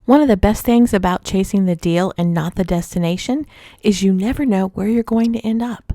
One of the best things about chasing the deal and not the destination is you never know where you're going to end up.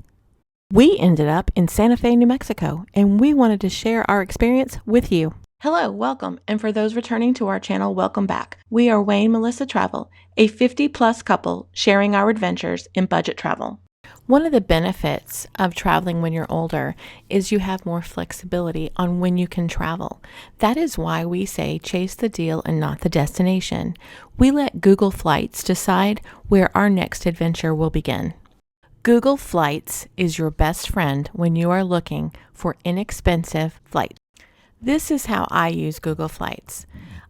We ended up in Santa Fe, New Mexico, and we wanted to share our experience with you. Hello, welcome, and for those returning to our channel, welcome back. We are Wayne Melissa Travel, a 50-plus couple sharing our adventures in budget travel. One of the benefits of traveling when you're older is you have more flexibility on when you can travel. That is why we say chase the deal and not the destination. We let Google Flights decide where our next adventure will begin. Google Flights is your best friend when you are looking for inexpensive flights. This is how I use Google Flights.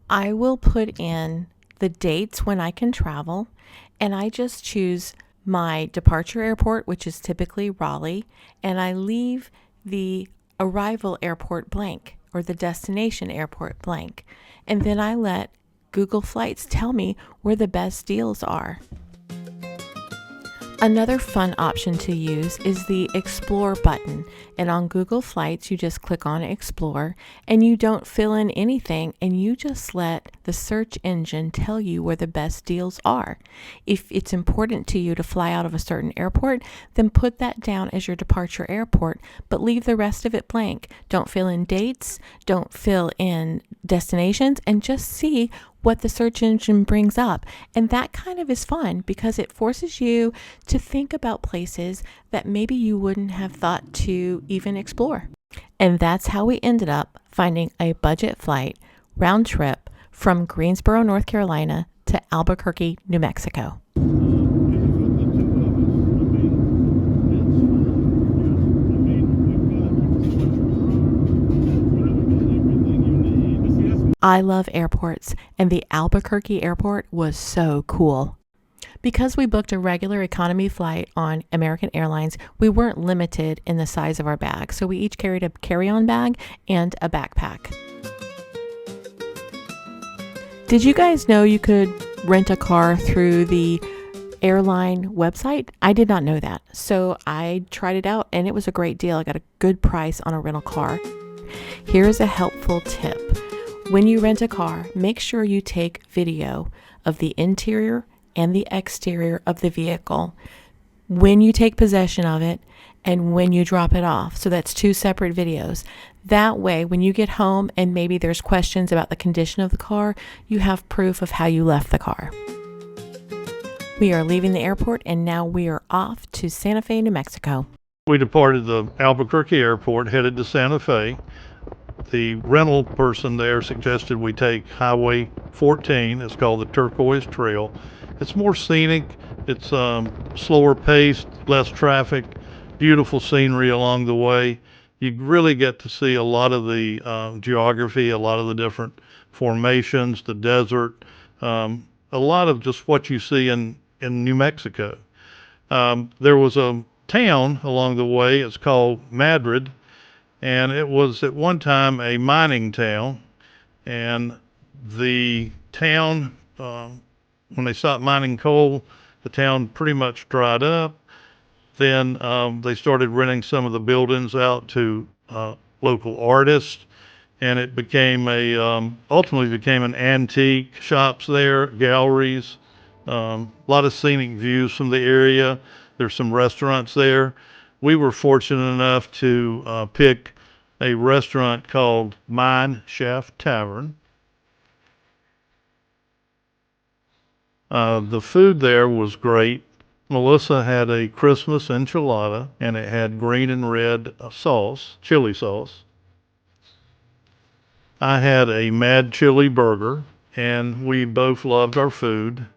I will put in the dates when I can travel, and I just choose my departure airport, which is typically Raleigh, and I leave the arrival airport blank or the destination airport blank. And then I let Google Flights tell me where the best deals are. Another fun option to use is the Explore button, and on Google Flights you just click on Explore and you don't fill in anything, and you just let the search engine tell you where the best deals are. If it's important to you to fly out of a certain airport, then put that down as your departure airport, but leave the rest of it blank. Don't fill in dates, don't fill in destinations, and just see what the search engine brings up. And that kind of is fun because it forces you to think about places that maybe you wouldn't have thought to even explore. And that's how we ended up finding a budget flight round trip from Greensboro, North Carolina to Albuquerque, New Mexico. I love airports, and the Albuquerque airport was so cool. Because we booked a regular economy flight on American Airlines, we weren't limited in the size of our bag, so we each carried a carry-on bag and a backpack. Did you guys know you could rent a car through the airline website? I did not know that, so I tried it out, and it was a great deal. I got a good price on a rental car. Here's a helpful tip. When you rent a car, make sure you take video of the interior and the exterior of the vehicle when you take possession of it and when you drop it off. So that's two separate videos. That way, when you get home and maybe there's questions about the condition of the car, you have proof of how you left the car. We are leaving the airport, and now we are off to Santa Fe, New Mexico. We departed the Albuquerque airport, headed to Santa Fe. The rental person there suggested we take Highway 14. It's called the Turquoise Trail. It's more scenic. It's slower paced, less traffic, beautiful scenery along the way. You really get to see a lot of the geography, a lot of the different formations, the desert, a lot of just what you see in New Mexico. There was a town along the way. It's called Madrid. And it was at one time a mining town, and the town, when they stopped mining coal, the town pretty much dried up. Then they started renting some of the buildings out to local artists, and it became ultimately became an antique shops there, galleries, a lot of scenic views from the area. There's some restaurants there. We were fortunate enough to pick a restaurant called Shaft Tavern. The food there was great. Melissa had a Christmas enchilada, and it had green and red sauce, chili sauce. I had a mad chili burger, and we both loved our food.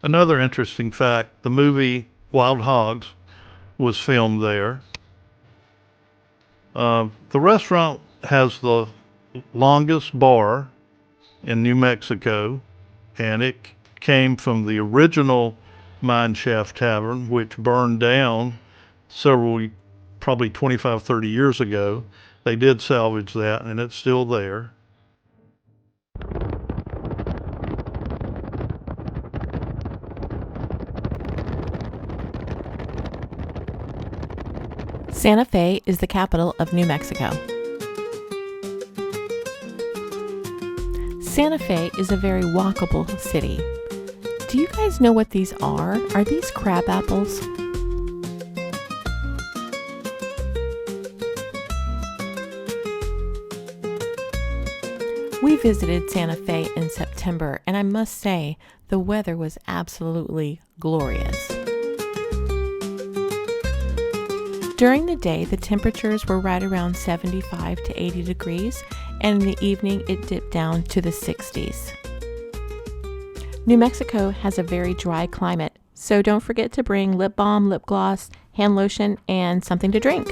Another interesting fact, the movie Wild Hogs was filmed there. The restaurant has the longest bar in New Mexico, and it came from the original Mine Shaft Tavern, which burned down probably 25, 30 years ago. They did salvage that, and it's still there. Santa Fe is the capital of New Mexico. Santa Fe is a very walkable city. Do you guys know what these are? Are these crab apples? We visited Santa Fe in September, and I must say, the weather was absolutely glorious. During the day, the temperatures were right around 75 to 80 degrees, and in the evening, it dipped down to the 60s. New Mexico has a very dry climate, so don't forget to bring lip balm, lip gloss, hand lotion, and something to drink.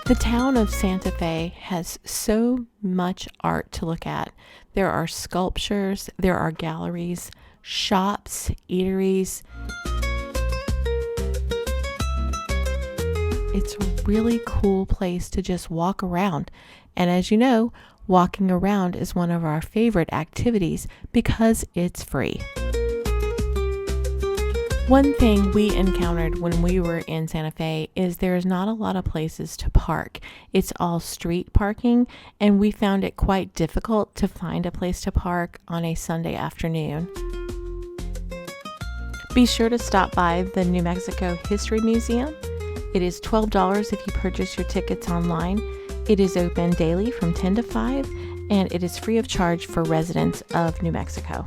The town of Santa Fe has so much art to look at. There are sculptures, there are galleries, shops, eateries. It's a really cool place to just walk around. And as you know, walking around is one of our favorite activities because it's free. One thing we encountered when we were in Santa Fe is there's not a lot of places to park. It's all street parking, and we found it quite difficult to find a place to park on a Sunday afternoon. Be sure to stop by the New Mexico History Museum. It is $12 if you purchase your tickets online. It is open daily from 10 to 5, and it is free of charge for residents of New Mexico.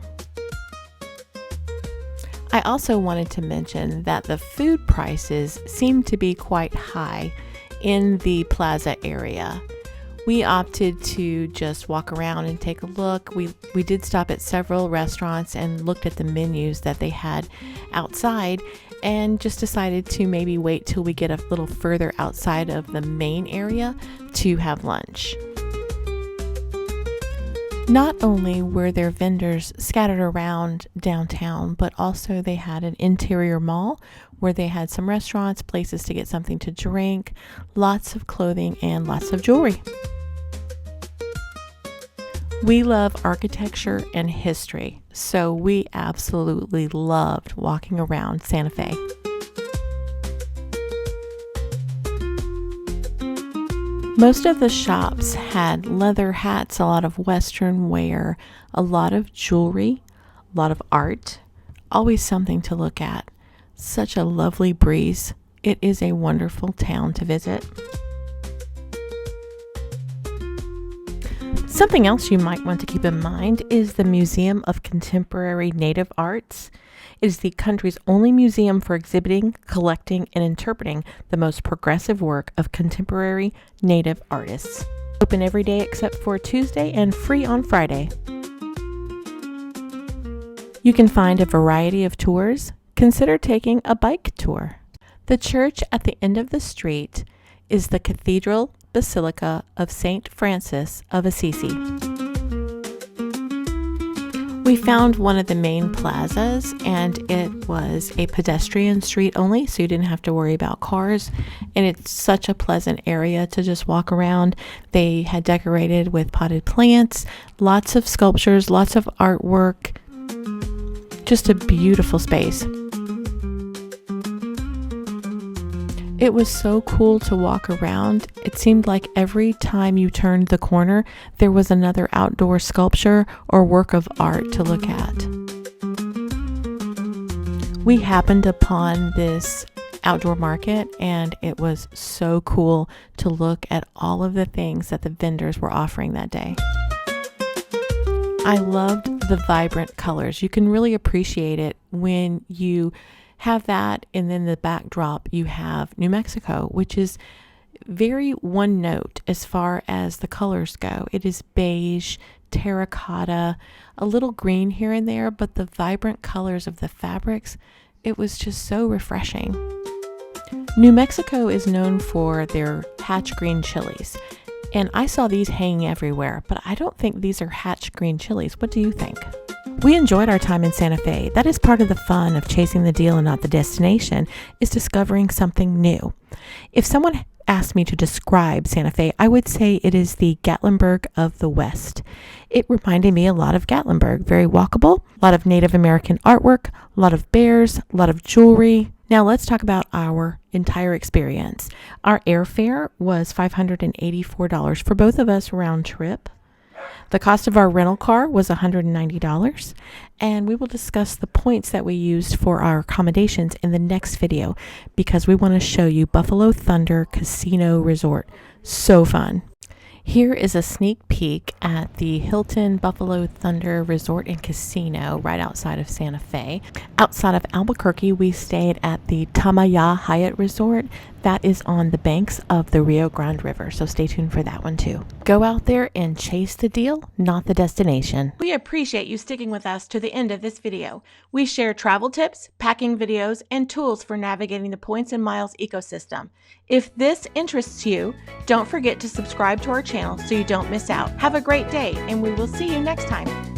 I also wanted to mention that the food prices seem to be quite high in the plaza area. We opted to just walk around and take a look. We did stop at several restaurants and looked at the menus that they had outside, and just decided to maybe wait till we get a little further outside of the main area to have lunch. Not only were there vendors scattered around downtown, but also they had an interior mall where they had some restaurants, places to get something to drink, lots of clothing, and lots of jewelry. We love architecture and history, so we absolutely loved walking around Santa Fe. Most of the shops had leather hats, a lot of Western wear, a lot of jewelry, a lot of art, always something to look at. Such a lovely breeze. It is a wonderful town to visit. Something else you might want to keep in mind is the Museum of Contemporary Native Arts. It is the country's only museum for exhibiting, collecting, and interpreting the most progressive work of contemporary Native artists. Open every day except for Tuesday and free on Friday. You can find a variety of tours. Consider taking a bike tour. The church at the end of the street is the Cathedral Basilica of St. Francis of Assisi. We found one of the main plazas, and it was a pedestrian street only, so you didn't have to worry about cars, and it's such a pleasant area to just walk around. They had decorated with potted plants, lots of sculptures, lots of artwork, just a beautiful space. It was so cool to walk around. It seemed like every time you turned the corner, there was another outdoor sculpture or work of art to look at. We happened upon this outdoor market, and it was so cool to look at all of the things that the vendors were offering that day. I loved the vibrant colors. You can really appreciate it when you have that, and then the backdrop you have New Mexico, which is very one note as far as the colors go. It is beige, terracotta, a little green here and there, but the vibrant colors of the fabrics, it was just so refreshing. New Mexico is known for their hatch green chilies, and I saw these hanging everywhere, but I don't think these are hatch green chilies. What do you think? We enjoyed our time in Santa Fe. That is part of the fun of chasing the deal and not the destination, is discovering something new. If someone asked me to describe Santa Fe, I would say it is the Gatlinburg of the West. It reminded me a lot of Gatlinburg. Very walkable, a lot of Native American artwork, a lot of bears, a lot of jewelry. Now let's talk about our entire experience. Our airfare was $584 for both of us round trip. The cost of our rental car was $190, and we will discuss the points that we used for our accommodations in the next video because we want to show you Buffalo Thunder Casino Resort. So fun. Here is a sneak peek at the Hilton Buffalo Thunder Resort and Casino right outside of Santa Fe. Outside of Albuquerque, we stayed at the Tamaya Hyatt Resort. That is on the banks of the Rio Grande River, so stay tuned for that one too. Go out there and chase the deal, not the destination. We appreciate you sticking with us to the end of this video. We share travel tips, packing videos, and tools for navigating the points and miles ecosystem. If this interests you, don't forget to subscribe to our channel so you don't miss out. Have a great day, and we will see you next time.